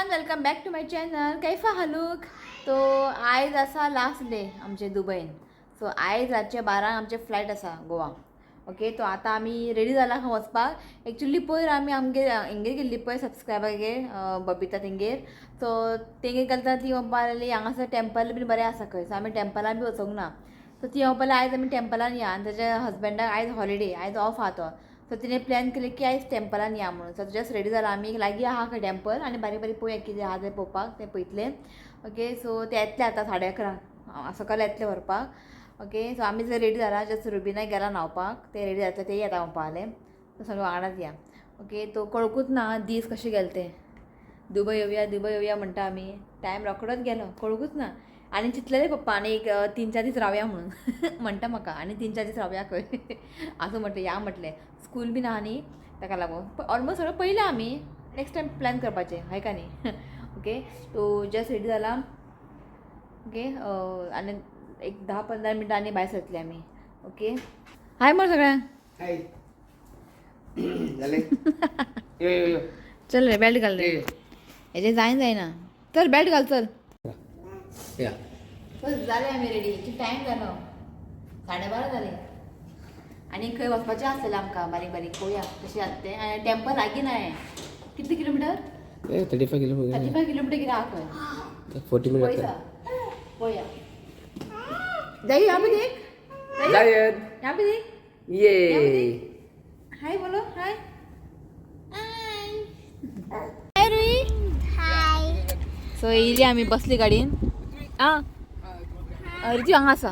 Everyone, welcome back to my channel. कैफा हलूक. तो आयज आसा लास्ट डे आमचे दुबईन. सो आयज रातचे 12 आमचे फ्लायट आसा गोवा. ओके, तो आतां आमी रेडी जाला खंय वचपाक. एक्चुअली पयर आमी हिंगेर गेल्ली पळय सबस्क्रायबरागेर बबिता तेंगेर. सो तेंगेर गेलता ती म्हणपा लागली हांगासर टेंपल बीन बरें आसा खंय. सो आमी टेंपलान बी वचोंक ना. सो ती म्हणपा लागली आयज आमी टेंपलान या. आनी ताच्या हजबंडाक आयज हॉलिडे, आयज ऑफ आहा तो. सो तिने प्लॅन केले की आयज टेंपलान या म्हणून. सो जस्ट रेडी जाला आमी. लागीं आहा खंय टेंपल आनी बारीक बारीक पळोवया कितें आहा तें पळोवपाक. तें पळयतलें. ओके, सो ते येतले आतां 11:30 सकाळीं येतले व्हरपाक. ओके, सो आमी जर रेडी जाला. जस्ट रुबिनाक गेला न्हांवपाक. ते रेडी जातले ते येता म्हणपा लागले. सो सगळें वांगडाच या. ओके, तो कळकूच ना दीस कशे गेले ते. दुबय येवया म्हणटा आमी. टायम रोखडोच गेलो, कळकूच ना. आनी चिंतलेलें पप्पा आनी एक 3-4 दीस रावया म्हणून. म्हणटा म्हाका आनी 3-4 दीस रावया खंय. असं म्हटलें या म्हटलें. स्कूल बीन आहा न्ही ताका लागून. ऑलमोस्ट सगळं पळयलां आमी. नेक्स्ट टायम प्लॅन करपाचें हय का न्ही. ओके, तो जस्ट रेडी जाला. ओके, आनी एक 10-15 मिनटांनी भायर सरतले आमी. ओके, हाय म्हण सगळ्यांक. हाय जालें. चल रे बेल्ट घाल रे. हेजें जायना. चल बेल्ट घाल चल. बस जालें आमी रेडी. टायम जालो 12:30 जाले. आनी खंय वचपाचें आसलेलें आमकां बारीक बारीक पळोवया कशें आसा तें. आनी टेंपल लागीं ना हें. कितले किलोमिटर? 35 किलोमीटर. 35 किलोमिटर कितें आहा खंय. 40 मिनिट. पळोवया. जाई यहाँ पे देख. जायद यहाँ पे देख. ये हाय बोलो. हाय हाय रुई. हाय. सो येयली आमी बसली गाडयेन. आं रिती हांगा आसा.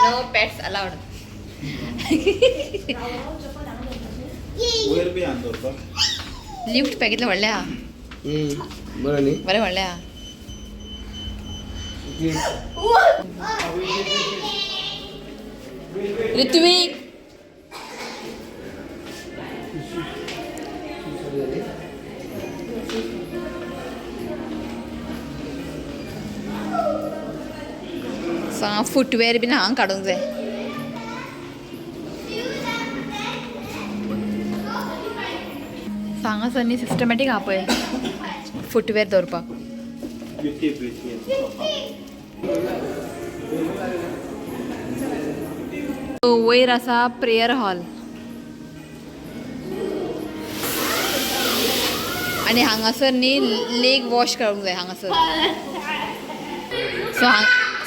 No pets allowed. लिफ्ट पॅकेटला व्हडले आहा. बरं न्ही. बरें व्हडले आहा. ऋत्विक फुटवेअर बीन हांगा काडूंक जाय. हांगासर न्ही सिस्टमॅटीक आहा पळय फुटवेअर दवरपाक. वयर आसा प्रेयर हॉल आनी हांगासर न्ही लेग वॉश करूंक जाय हांगासर.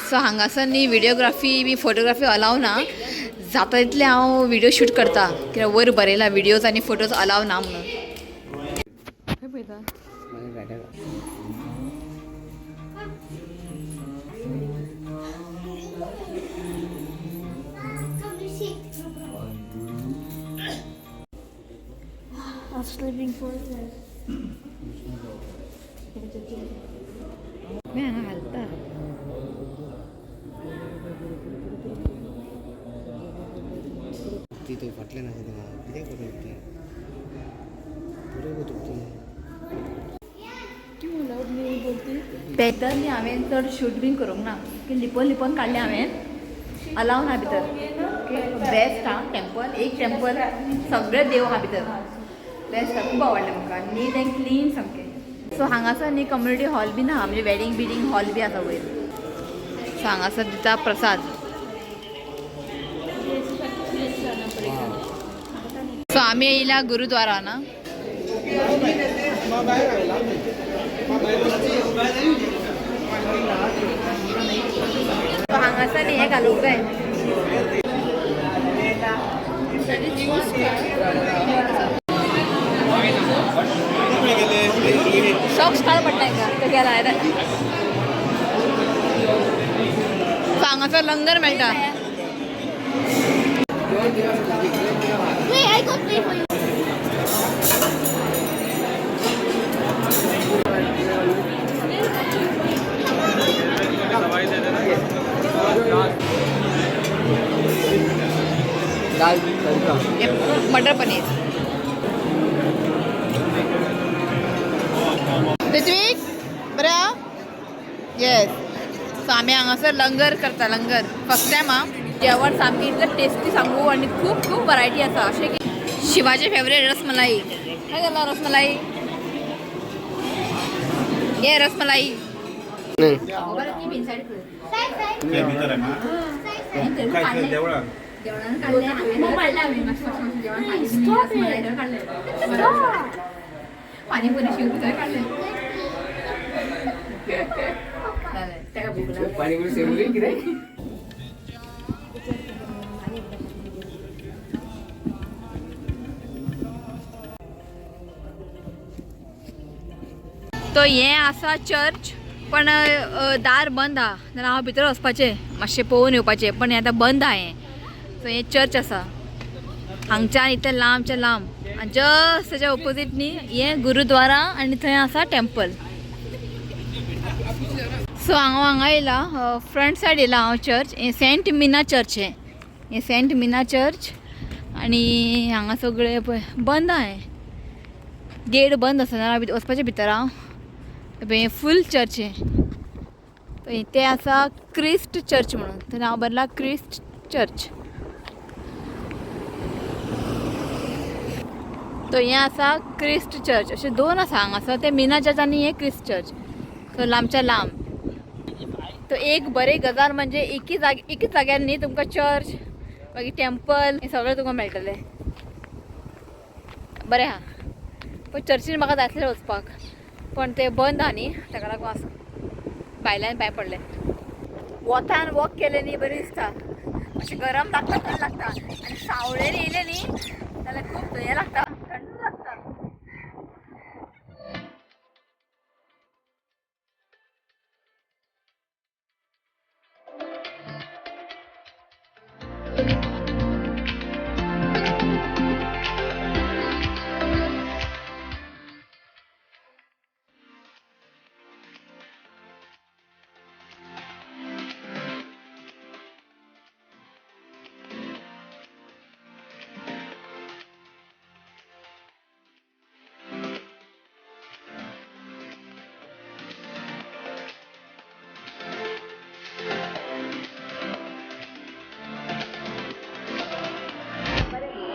सो हांगासर न्ही विडियोग्राफी बी फोटोग्राफी अलाव ना. जाता तितले हांव विडियो शूट करता कित्याक वयर बरयला विडियोज आनी फोटोज अलाव ना म्हणून. खंय पळयता sleeping for मी हांगा घालता ती तो फाटले ना कितें करूं ती बरोबर बेटर न्ही हांवें चड शूट बीन करूंक ना लिपोन लिपोन काडलें हांवें अलाव ना भितर ओके बेस्ट आं टेंपल एक टेंपल सगळे देव आहा भितर बेस्ट आहा खूब आवडलें म्हाका नीट एंड क्लीन सामकें सो हांगासर न्ही कम्युनिटी हॉल बीन आहा म्हणजे वेडींग बिडींग हॉल बी आसा वयर सो हांगासर दिता प्रसाद सो आमी येयला गुरुद्वारा ना हांगासर न्ही हें घालूंक जाय सॉक्स काड पडटा हांगा तो गेला सो हांगासर लंगर मेळटा दाल तडका मटर पनीर ऋत्विक बरं येस सो आमी हांगासर लंगर करता लंगर फस्ट टायम आं जेवण सामकें इतलें टेस्टी सांगू आनी खूब खूब वरायटी आसा अशें की शिवाचे फेवरेट रसमलाई काय जालो रसमलाई ये रसमलाई पाणीपुरी शिवपुतळे काढले पाणीपुरी सेवली कितें तो हें आसा चर्च पण दार बंद आहा जाल्यार हांव भितर वचपाचें मातशें पळोवन येवपाचें पण हें आतां बंद आहा हें सो हें चर्च आसा हांगच्यान इतलें लांबचें लांब आनी जस्ट तेच्या ऑपोजीट न्ही हें गुरुद्वारा आनी थंय आसा टेंपल सो हांगा येयला फ्रंट सायड येयला हांव चर्च हें सेंट मिना चर्च हें सेंट मिना चर्च आनी हांगा सगळें पळय बंद आहा हें गेट बंद आसा जाल्यार वचपाचें भितर हांव हें फूल चर्च हें तें आसा क्रिस्ट चर्च म्हणून थंय नांव बरयलां क्रिस्ट चर्च तो हें आसा क्रिस्ट चर्च अशें दोन आसा हांगासर तें मिना चर्च आनी हें क्रिस्ट चर्च सो लांबच्या लांब तो एक बरें गजाल म्हणजे एकीच जाग्यार न्ही तुमकां चर्च मागीर टेंपल हें सगळें तुमकां मेळटलें बरें आहा पण चर्चीन म्हाका जाय आसलें वचपाक पण तें बंद आहा न्ही ताका लागून आसा भायल्यान भायर पडलें वतान वॉक केलें न्ही बरें दिसता अशें गरम लागता थंड लागता आनी सावळेर येयलें न्ही जाल्यार खूब हें लागता थंड लागता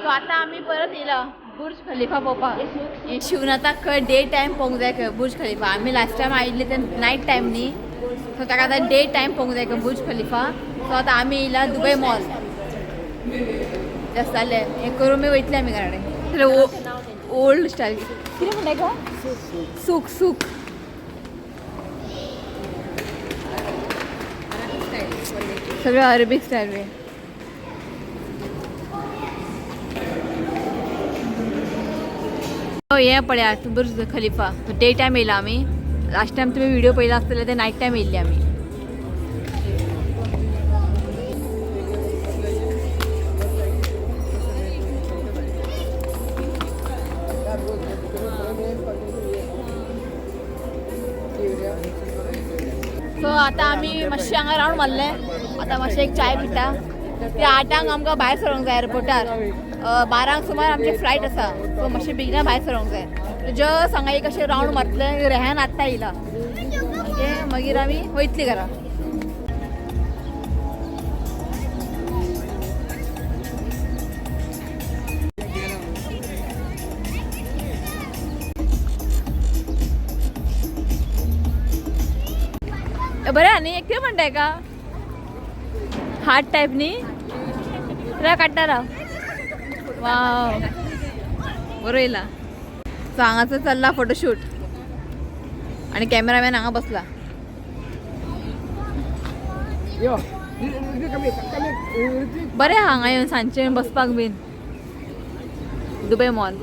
सो आतां आमी परत येयला बुर्ज खलिफा पळोवपाक हें शिवनाथाक खंय डे टायम पळोवंक जाय खंय बुर्ज खलिफा आमी लास्ट टायम आयिल्ले ते नायट टायम न्ही सो ताका आतां डे टायम पळोवंक जाय खंय बुर्ज खलिफा सो आतां आमी येयला दुबय मॉल जास्त जालें हें करून वयतले आमी घरा कडेन ओल्ड स्टायल कितें म्हणटाय गो सूक सूक सगळें अरेबीक स्टायल बी हें पळयात बुर्ज खलिफा डे टायम येयला आमी लास्ट टायम तुमी व्हिडिओ पळयला आसतले ते नायट टायम येयल्ले आमी सो आता आम्ही मातशें हांगा रावंड मारले. आता मातशें एक चाय पिता. ते 8 आमकां भायर सरोंक जाय एअरपोर्टार. 12 सुमार आमची फ्लायट आसा. सो मातशें बेगिना भायर सरोंक जाय. जस्ट हांगा एक अशें रावंड मारतले. रेहान आत्ता येयला. ओके मागीर आमी वयतली घरा. बरें आनी एक कितें म्हणटाय का हार्ट टायप न्ही रा काडटा राव. वाव बरो येयला. सो हांगासर चल्ला फोटोशूट आणि कॅमेरामॅन हांगा बसला. बरें हांगा येवन सांजचें बसपाक बीन. दुबय मॉल.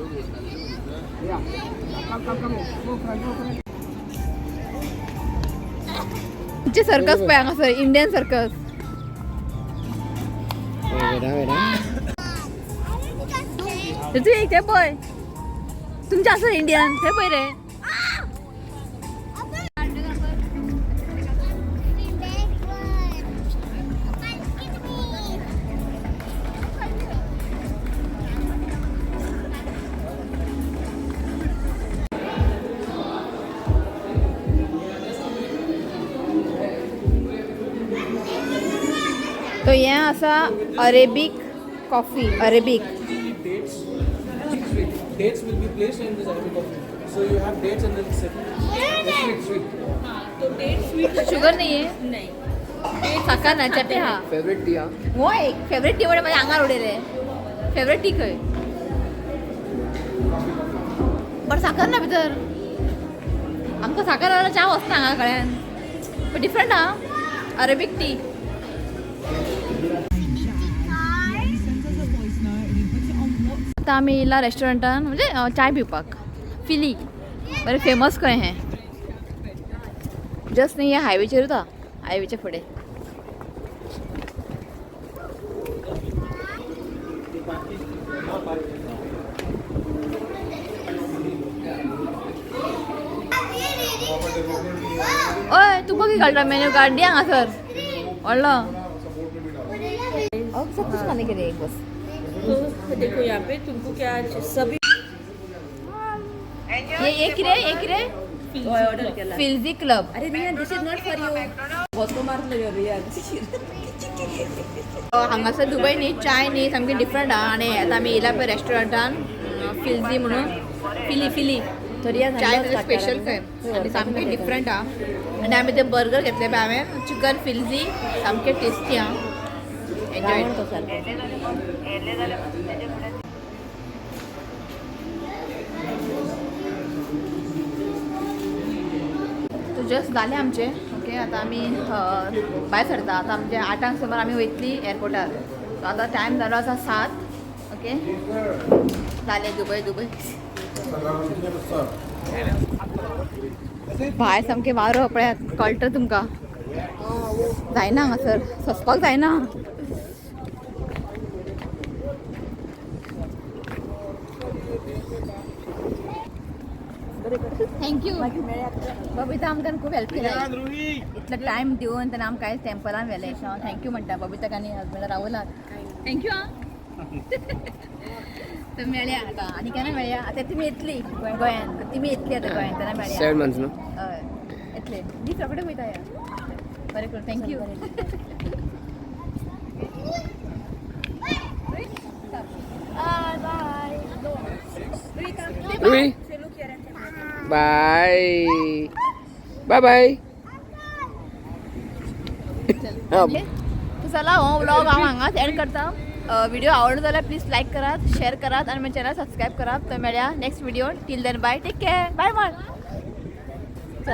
सर्कस पळय हांगासर इंडियन सर्कस. ते पळय तुमचे आसा इंडियन ते पळय रे. तो ये असा Arabic coffee. Arabic Dates will be placed in this Arabic coffee. So you have dates and then sip. Sweet. Sugar नाहीये. नाही साखर ना चटे. हा फेवरेट टी. हो एक फेवरेट टी मध्ये माझ्या अंगार उडेले. फेवरेट टी खंय बट साखर ना भितर. आमकां साखर वाला च्या वचना हांगा कळ्यान. बट डिफरंट हा अरेबिक टी. आता आम्ही येयला रेस्टॉरंटान म्हणजे चाय पिवपाक. फिली बरें फेमस खंय हें. जस्ट न्ही हे हायवेचेर येता. हायवेच्या फुडें. ओय तू बघी घालता मेन्यू कार्ड दी हांगासर व्हडलो. सबकुछ खाने के लिए एक बस. तो देखो यहाँ पे तुमको क्या सभी ये किरे ऑर्डर केला. फिल्जी क्लब. अरे रिया दिस इज नॉट फॉर यू. बहुत मारलं रिया. हांगासर दुबय न्ही चाय न्ही सामकी डिफरंट हा. आनी आतां आमी येयला पळय रेस्टॉरंटान फिल्जी म्हणून. फिली चाय स्पेशल खंय आनी सामकी डिफरंट हा. आनी आमी ते बर्गर घेतले पळय हांवें चिकन फिल्जी सामके टेस्टी हा. एन्जॉय. तो जस्ट जालें आमचें. ओके आतां आमी भायर सरता. आतां आमचे 8 सुमार आमी वयतली एअरपोर्टार. सो आतां टायम जालो आसा 7. ओके जालें दुबय. भायर सामकें वारो पळयात कळटा तुमकां. जायना हांगासर सोंसपाक जायना. थँक्यू बबिता आमकां खूब हेल्प केला. इतलो टायम दिवन ताणें आमकां कांयच टॅम्पलान व्हेलें. थँक्यू म्हणटा बबिताक आनी हजबंडाक राहुलाक. थँक्यू आं. तर मेळया आतां आनी केन्ना मेळया. आतां तुमी येतली गोंयान. तुमी येतली आतां गोंयान तेन्ना मेळया. 7 months न्हू. हय येतले. दीस रोकडे वयता या. बरें करून थँक्यू. रुई बाय बाय बाय. तो चला हो व्लॉग हांव हांगाच एंड करता. व्हिडिओ आवडलो जाल्यार प्लीज लायक करात शेअर करात आणि माझ्या चॅनल सबस्क्राईब करात. तर मेळया next video. Till then bye. Take care. Bye मार.